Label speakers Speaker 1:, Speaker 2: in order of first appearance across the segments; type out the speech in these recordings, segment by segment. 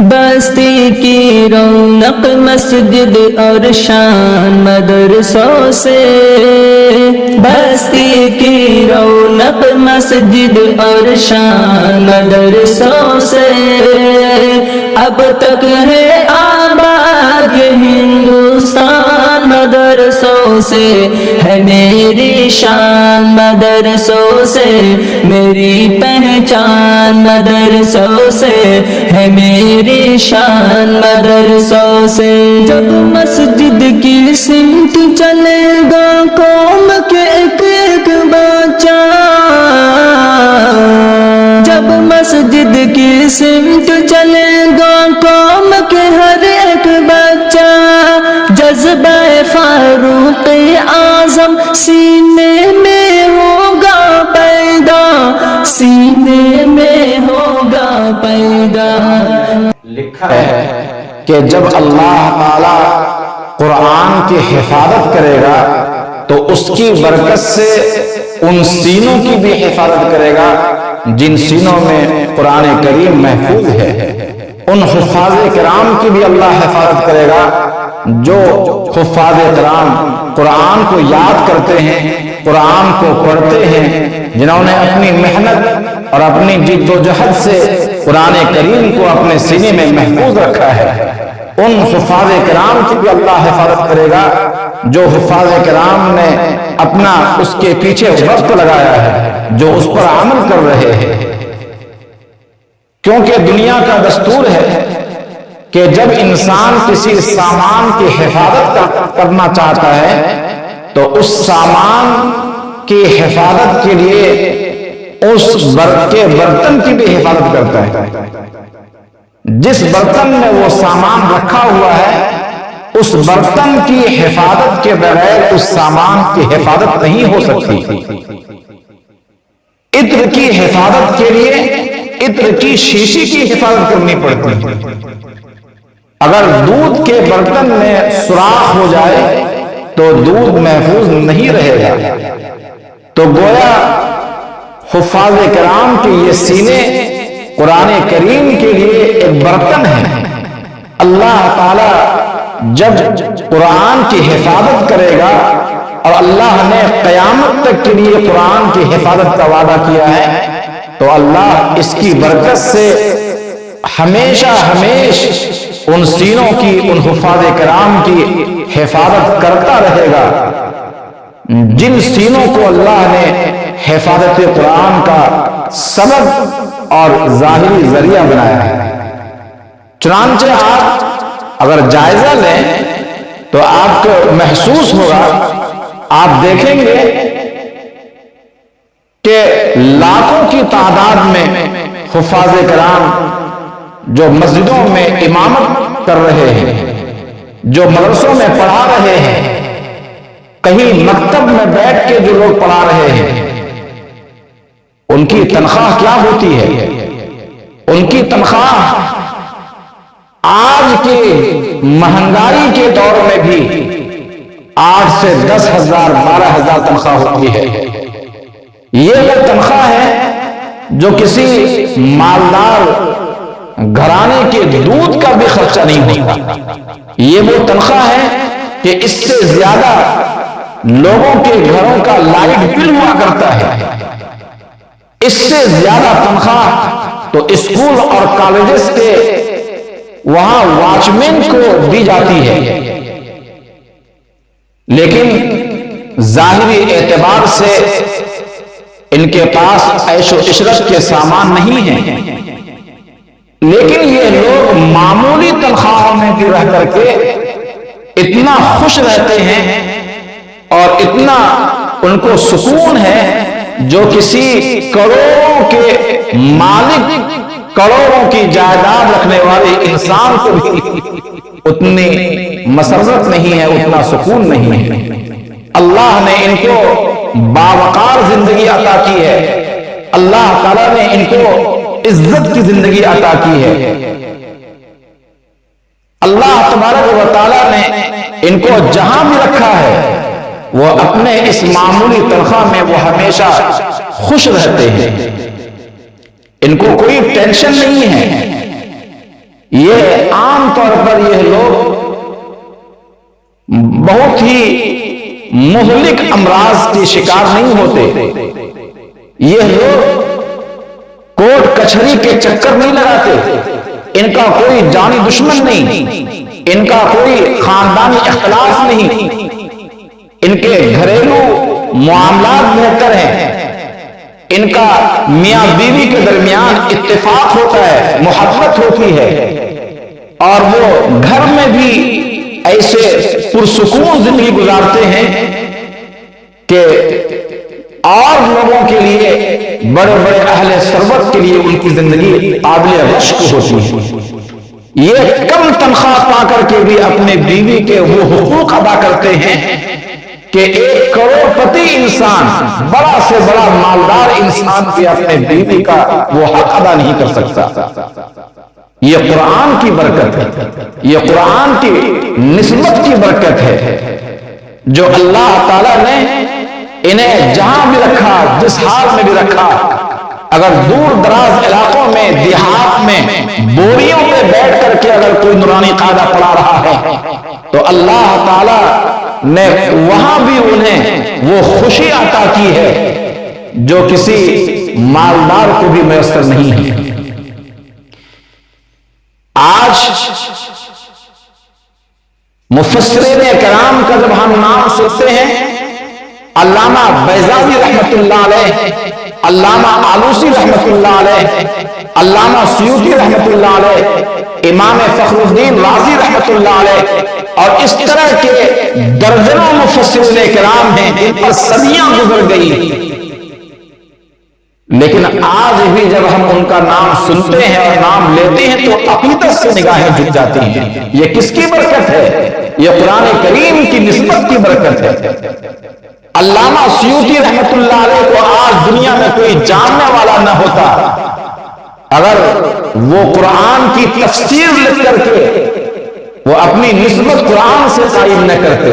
Speaker 1: بستی کی رونق مسجد اور شان مدرسوں سے، بستی کی رونق مسجد اور شان مدرسوں سے، اب تک ہے آباد یہ ہندوستان مدرسوں سے، ہے میری شان مدرسوں سے، میری پہچان مدرسوں سے، ہے میری شان مدرسوں سے۔ جب مسجد کی سمت چلے گا قوم کے ایک ایک بچہ، جب مسجد کی سمت چلے گا قوم کے ہر ایک بچہ، جذبہ فاروق اعظم سینے میں ہوگا پیدا، سینے میں ہوگا پیدا۔
Speaker 2: لکھا ہے کہ جب اللہ تعالی قرآن کی حفاظت کرے گا تو اس کی برکت سے ان سینوں کی بھی حفاظت کرے گا جن سینوں میں قرآن کریم محفوظ ہے، ان حفاظ کرام کی بھی اللہ حفاظت کرے گا جو حفاظ کرام قرآن کو یاد کرتے ہیں، قرآن کو پڑھتے ہیں، جنہوں نے اپنی محنت اور اپنی جد و جہد سے قرآن کریم کو اپنے سینے میں محفوظ رکھا ہے، ان حفاظ کرام کی بھی اللہ حفاظت کرے گا جو حفاظ کرام نے اپنا اس کے پیچھے وقت لگایا ہے، جو اس پر عمل کر رہے ہیں۔ کیونکہ دنیا کا دستور ہے کہ جب انسان کسی سامان کی حفاظت کرنا چاہتا ہے تو اس سامان کی حفاظت کے لیے اس کے برتن کی بھی حفاظت کرتا ہے۔ جس برتن میں وہ سامان رکھا ہوا ہے اس برتن کی حفاظت کے بغیر اس سامان کی حفاظت نہیں ہو سکتی۔ عطر کی حفاظت کے لیے عطر کی شیشی کی حفاظت کرنی پڑتی ہے۔ اگر دودھ کے برتن میں سوراخ ہو جائے تو دودھ محفوظ نہیں رہے گا۔ تو گویا حفاظ کرام کے یہ سینے قرآن کریم کے لیے ایک برتن ہے۔ اللہ تعالی جب قرآن کی حفاظت کرے گا، اور اللہ نے قیامت تک کے لیے قرآن کی حفاظت کا وعدہ کیا ہے، تو اللہ اس کی برکت سے ہمیشہ ان سینوں کی، ان حفاظ کرام کی حفاظت کرتا رہے گا جن سینوں کو اللہ نے حفاظت قرآن کا سبب اور ظاہری ذریعہ بنایا ہے۔ چنانچہ آپ اگر جائزہ لیں تو آپ کو محسوس ہوگا، آپ دیکھیں گے کہ لاکھوں کی تعداد میں حفاظ کرام جو مسجدوں میں امامت کر رہے ہیں، جو مدرسوں میں پڑھا رہے ہیں، کہیں مکتب میں بیٹھ کے جو لوگ پڑھا رہے ہیں، ان کی تنخواہ کیا ہوتی ہے؟ ان کی تنخواہ آج کی مہنگائی کے دور میں بھی 8 سے 10,000 12,000 تنخواہ ہوتی ہے۔ یہ وہ تنخواہ ہے جو کسی مالدار گھرانے کے دودھ کا بھی خرچہ نہیں ہوتا۔ یہ وہ تنخواہ ہے کہ اس سے زیادہ لوگوں کے گھروں کا لائٹ بل ہوا کرتا ہے۔ اس سے زیادہ تنخواہ تو اسکول اور کالجز کے وہاں واچ مین کو دی جاتی ہے، لیکن ظاہری اعتبار سے ان کے پاس عیش و عشرت کے سامان نہیں ہیں، لیکن یہ لوگ معمولی تنخواہوں میں بھی رہ کر کے اتنا خوش رہتے ہیں اور اتنا ان کو سکون ہے جو کسی کروڑوں کے مالک، کروڑوں کی جائیداد رکھنے والے انسان کو بھی اتنی مسرت نہیں ہے، اتنا سکون نہیں ہے۔ اللہ نے ان کو باوقار زندگی عطا کی ہے، اللہ تعالیٰ نے ان کو عزت کی زندگی عطا کی ہے۔ اللہ تبارک و تعالیٰ نے ان کو جہاں بھی رکھا ہے وہ اپنے اس معمولی تنخواہ میں وہ ہمیشہ خوش رہتے ہیں، ان کو کوئی ٹینشن نہیں ہے۔ یہ عام طور پر یہ لوگ بہت ہی مہلک امراض کے شکار نہیں ہوتے، یہ لوگ کوٹ کچہری کے چکر نہیں لگاتے، ان کا کوئی جانی دشمن نہیں، ان کا کوئی خاندانی اختلاف نہیں، ان کے گھریلو معاملات بہتر ہیں، ان کا میاں بیوی کے درمیان اتفاق ہوتا ہے، محبت ہوتی ہے، اور وہ گھر میں بھی ایسے پرسکون زندگی گزارتے ہیں کہ اور لوگوں کے لیے، بڑے بڑے اہل ثروت کے لیے ان کی زندگی قابل رشک ہوتی ہے۔ یہ کم تنخواہ پا کر کے بھی اپنے بیوی کے وہ حقوق ادا کرتے ہیں کہ ایک کروڑ پتی انسان، بڑا سے بڑا مالدار انسان بھی اپنے بیوی کا وہ حق ادا نہیں کر سکتا۔ یہ قرآن کی برکت ہے، یہ قرآن کی نسبت کی برکت ہے جو اللہ تعالیٰ نے انہیں جہاں بھی رکھا، جس حال میں بھی رکھا، اگر دور دراز علاقوں میں، دیہات میں بوریوں پہ بیٹھ کر کے اگر کوئی نورانی قاعدہ پڑھا رہا ہے تو اللہ تعالیٰ نے وہاں بھی انہیں وہ خوشی عطا کی ہے جو کسی مالدار کو بھی میسر نہیں ہے۔ آج مفسرین کرام کا جب ہم نام سنتے ہیں، علامہ بیضاوی رحمت اللہ علیہ، علامہ آلوسی رحمت اللہ علیہ، علامہ سیوطی رحمت اللہ علیہ، امام فخر الدین رازی رحمت اللہ علیہ، اور اس طرح کے درجنوں مفسرین کرام ہیں جن پر صدیاں گزر گئی، لیکن آج بھی جب ہم ان کا نام سنتے ہیں اور نام لیتے ہیں تو عقیدت سے نگاہیں جھک جاتی ہیں۔ یہ کس کی برکت ہے؟ یہ قرآن کریم کی نسبت کی برکت ہے۔ علامہ سیوطی رحمت اللہ علیہ کو آج دنیا میں کوئی جاننے والا نہ ہوتا اگر وہ قرآن کی تفسیر لکھ کر کے وہ اپنی نسبت قرآن سے قائم نہ کرتے۔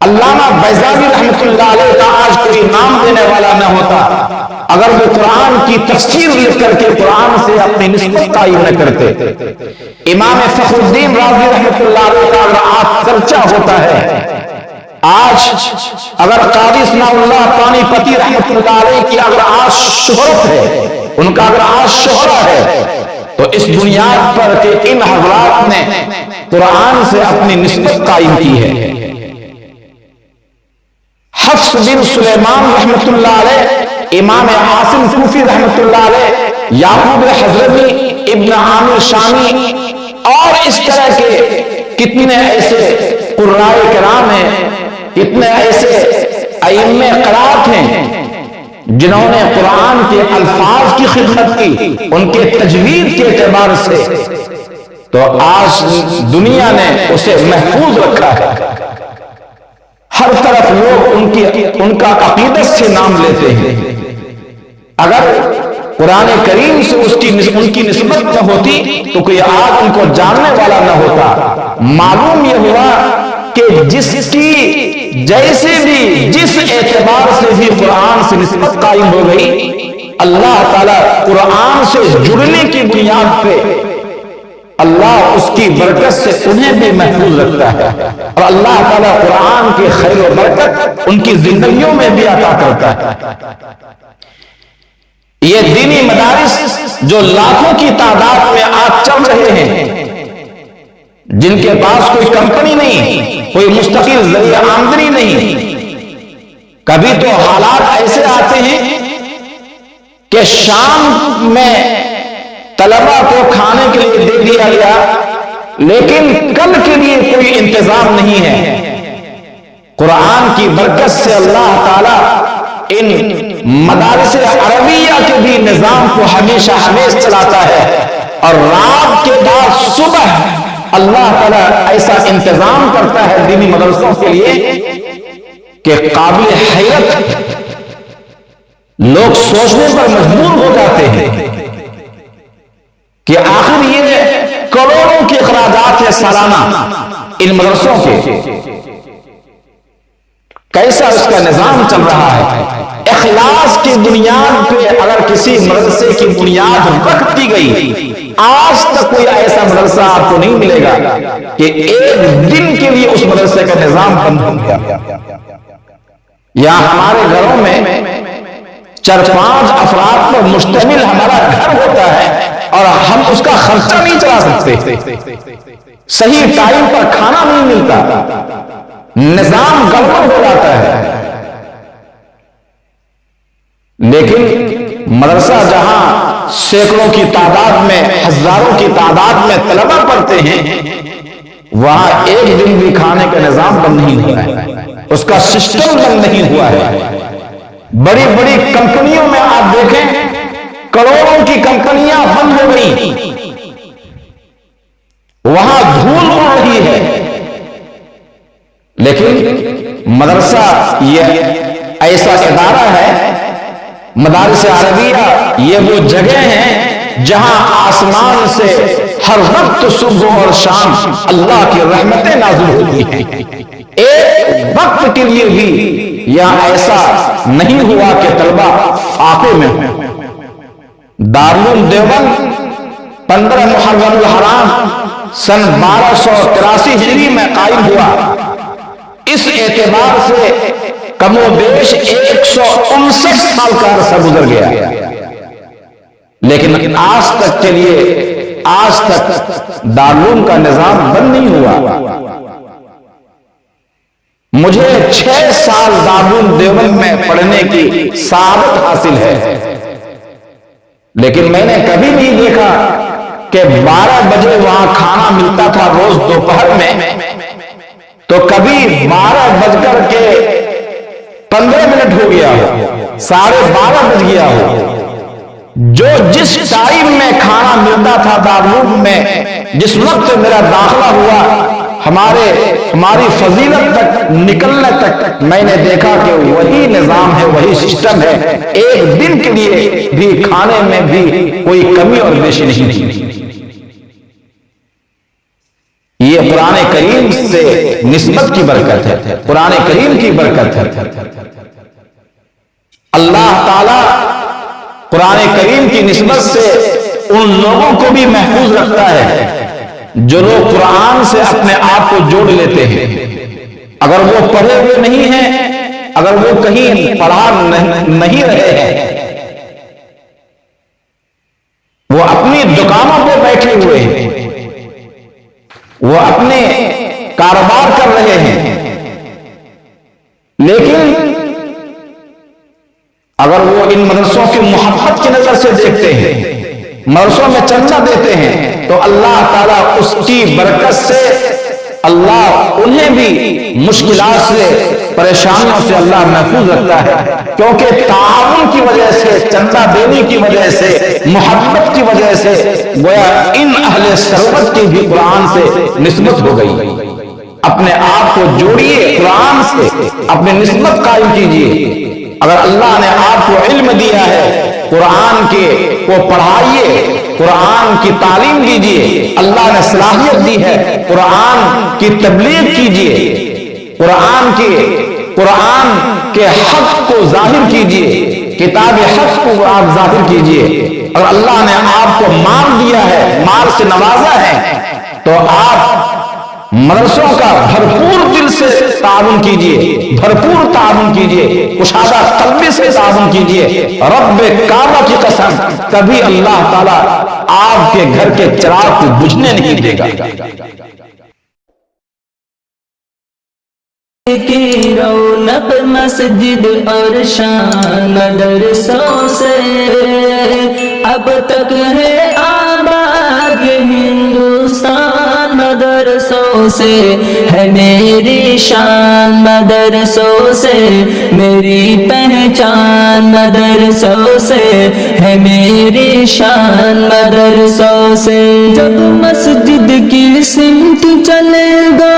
Speaker 2: علامہ بیضاوی رحمت اللہ علیہ کا آج کوئی نام دینے والا نہ ہوتا اگر وہ قرآن کی تفسیر لکھ کر کے قرآن سے اپنی نسبت قائم نہ کرتے۔ امام فخر الدین رازی رحمت اللہ علیہ کا اگر آج چرچا ہوتا ہے، آج اگر قاضی ثناء اللہ پانی پتی رحمت اللہ علیہ کی اگر آج شہرت ہے، ان کا اگر آج شہرہ ہے، تو اس بنیاد پر کہ ان حضرات نے قرآن سے اپنی نسبت قائم کی ہے۔ حفص بن سلیمان رحمت اللہ علیہ، امام عاصم کوفی رحمت اللہ علیہ، یعقوب حضرمی، ابن عامر شامی، اور اس طرح کے کتنے ایسے قرائے کرام ہیں، کتنے ایسے ائمہ قرات ہیں جنہوں نے قرآن کے الفاظ کی خدمت کی، ان کے تجوید کے اعتبار سے، تو آج دنیا نے اسے محفوظ رکھا ہے۔ ہر طرف لوگ ان کا عقیدت سے نام لیتے ہیں۔ اگر قرآن کریم سے ان کی نسبت نہ ہوتی تو کوئی آج ان کو جاننے والا نہ ہوتا۔ معلوم یہ ہوا کہ جس کی جیسے بھی جس اعتبار سے بھی قرآن سے نسبت قائم ہو گئی، اللہ تعالیٰ قرآن سے جڑنے کی بنیاد پہ اللہ اس کی برکت سے انہیں بھی محفوظ رکھتا ہے، اور اللہ تعالیٰ قرآن کی خیر و برکت ان کی زندگیوں میں بھی عطا کرتا ہے۔ یہ دینی مدارس جو لاکھوں کی تعداد میں آج چل رہے ہیں، جن کے پاس کوئی کمپنی نہیں، کوئی مستقل ذریعہ آمدنی نہیں، کبھی تو حالات ایسے آتے ہیں کہ شام میں طلبہ کو کھانے کے لیے دے دیا گیا لیکن کل کے لیے کوئی انتظام نہیں ہے۔ قرآن کی برکت سے اللہ تعالیٰ ان مدارس عربیہ کے بھی نظام کو ہمیشہ ہمیشہ چلاتا ہے، اور رات کے بعد صبح اللہ تعالیٰ ایسا انتظام کرتا ہے دینی مدرسوں کے لیے کہ قابل حیرت لوگ سوچنے پر مجبور ہو جاتے ہیں کہ آخر یہ کروڑوں کے اخراجات ہے سالانہ ان مدرسوں کے، کیسا اس کا نظام چل رہا ہے؟ اخلاص کی بنیاد پہ اگر کسی مدرسے کی بنیاد رکھ دی گئی، آج تک کوئی ایسا مدرسہ آپ کو نہیں ملے گا کہ ایک دن کے لیے اس مدرسے کا نظام بند ہو گیا۔ یا ہمارے گھروں میں 4-5 افراد پر مشتمل ہمارا گھر ہوتا ہے اور ہم اس کا خرچہ نہیں چلا سکتے، صحیح ٹائم پر کھانا نہیں ملتا، نظام گڑبڑ ہو جاتا ہے۔ لیکن مدرسہ جہاں سینکڑوں کی تعداد میں، ہزاروں کی تعداد میں طلبہ پڑھتے ہیں، وہاں ایک دن بھی کھانے کا نظام بند نہیں ہوا ہے، اس کا سسٹم بند نہیں ہوا ہے۔ بڑی بڑی کمپنیوں میں آپ دیکھیں، کروڑوں کی کمپنیاں بند ہو گئی، وہاں دھول اڑ رہی ہے، لیکن مدرسہ یہ ایسا ادارہ ہے، مدارس عربیہ یہ وہ جگہ ہیں جہاں آسمان سے ہر وقت صبح اور شام اللہ کی رحمتیں نازل ہوتی ہیں۔ ایک وقت کے لیے بھی یہاں ایسا نہیں ہوا کہ طلبہ فاقے میں ہوں۔ دارالعلوم دیوبند 15 محرم الحرام سن 1283 ہجری میں قائم ہوا۔ اس اعتبار سے کم و بیش 159 سال کا عرصہ گزر گیا، لیکن آج تک کے لیے آج تک دارالعلوم کا نظام بند نہیں ہوا۔ مجھے 6 سال دارالعلوم دیوبند میں پڑھنے کی سعادت حاصل ہے، لیکن میں نے کبھی نہیں دیکھا کہ 12 بجے وہاں کھانا ملتا تھا روز دوپہر میں، تو کبھی 12 بج کر کے 15 منٹ ہو گیا ہو، 12:30 بج گیا ہو۔ جو جس ٹائم میں کھانا ملتا تھا دارالعلوم میں، جس وقت میرا داخلہ ہوا، ہماری فضیلت تک نکلنے تک میں نے دیکھا کہ وہی نظام ہے، وہی سسٹم ہے، ایک دن کے لیے بھی کھانے میں بھی کوئی کمی اور بیشی نہیں تھی۔ یہ قرآن کریم سے نسبت کی برکت ہے، قرآن کریم کی برکت ہے۔ اللہ تعالی قرآن کریم کی نسبت سے ان لوگوں کو بھی محفوظ رکھتا ہے جو لوگ قرآن سے اپنے آپ کو جوڑ لیتے ہیں۔ اگر وہ پڑھے ہوئے نہیں ہیں، اگر وہ کہیں پڑھا نہیں رہے ہیں، وہ اپنی دکانوں پہ بیٹھے ہوئے ہیں، وہ اپنے کاروبار کر رہے ہیں، لیکن اگر وہ ان مدرسوں کی محبت کی نظر سے دیکھتے ہیں، مدرسوں میں چندہ دیتے ہیں، تو اللہ تعالیٰ اس کی برکت سے اللہ انہیں بھی مشکلات سے، پریشانیوں سے اللہ محفوظ رکھتا ہے، کیونکہ تعاون کی وجہ سے، چندہ دینے کی وجہ سے، محبت کی وجہ سے گویا ان اہل ثروت کی بھی قرآن سے نسبت ہو گئی۔ اپنے آپ کو جوڑیے قرآن سے، اپنی نسبت قائم کیجیے۔ اگر اللہ نے آپ کو علم دیا ہے، قرآن کو پڑھائیے، قرآن کی تعلیم دیجیے۔ اللہ نے صلاحیت دی ہے، قرآن کی تبلیغ کیجیے، قرآن کے حق کو ظاہر کیجیے، کتاب حق کو آپ ظاہر کیجیے۔ اگر اللہ نے آپ کو مال دیا ہے، مال سے نوازا ہے، تو آپ مدرسوں کا بھرپور دل سے تعاون کیجئے، بھرپور تعاون کیجئے، کشادہ قلبی سے تعاون کیجئے۔ رب کعبہ کی قسم، کبھی اللہ تعالیٰ آپ کے گھر کے چراغ کو بجھنے نہیں دے گا۔
Speaker 1: کی رونق مسجد اور شان مدرسوں سے اب تک ہے آباد ہندوستان، مدرسوں سے ہے میری شان، مدرسوں سے میری پہچان، مدرسوں سے ہے میری شان، مدرسوں سے۔ جب مسجد کی سمت چلے گا